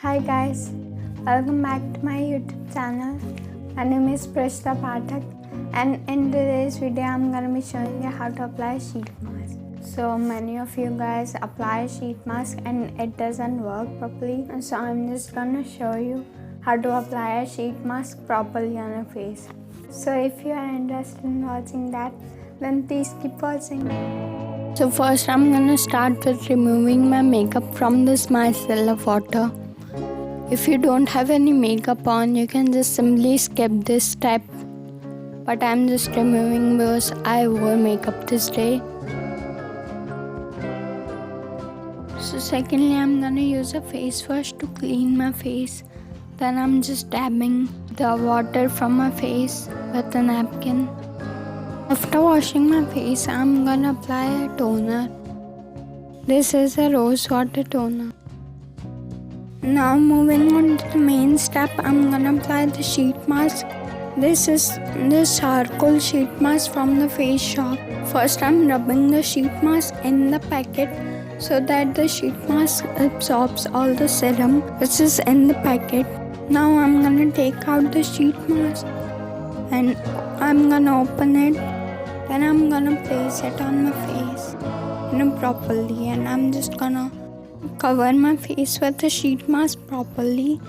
Hi guys, welcome back to my YouTube channel. My name is Prishita Pathak, and in today's video I'm gonna be showing you how to apply a sheet mask. So many of you guys apply a sheet mask and it doesn't work properly, and so I'm just gonna show you how to apply a sheet mask properly on your face. So if you are interested in watching that, then please keep watching. So first I'm gonna start with removing my makeup from this micellar water. If you don't have any makeup on, you can just simply skip this step. But I'm just removing because I wore makeup this day. So secondly, I'm gonna use a face wash to clean my face. Then I'm just dabbing the water from my face with a napkin. After washing my face, I'm gonna apply a toner. This is a rose water toner. Now moving on to the main step, I'm gonna apply the sheet mask. This is the charcoal sheet mask from the face shop. First I'm rubbing the sheet mask in the packet so that the sheet mask absorbs all the serum which is in the packet. Now I'm gonna take out the sheet mask and I'm gonna open it. Then I'm gonna place it on my face properly, and I'm just gonna cover my face with the sheet mask properly.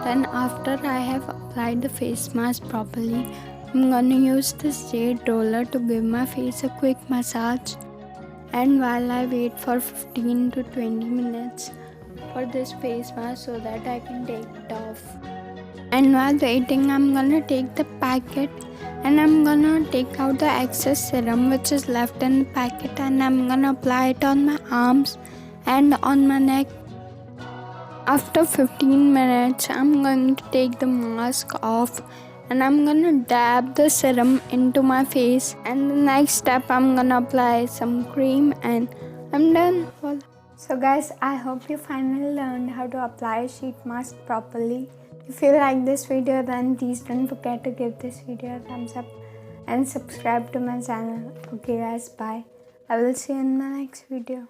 Then after I have applied the face mask properly, I'm gonna use this jade roller to give my face a quick massage. And while I wait for 15 to 20 minutes for this face mask so that I can take it off. And while waiting, I'm gonna take the packet and I'm gonna take out the excess serum which is left in the packet, and I'm gonna apply it on my arms and on my neck. After 15 minutes, I'm going to take the mask off and I'm gonna dab the serum into my face, and the next step I'm gonna apply some cream and I'm done. So guys, I hope you finally learned how to apply a sheet mask properly. If you like this video, then please don't forget to give this video a thumbs up and subscribe to my channel. Okay guys, bye. I will see you in the next video.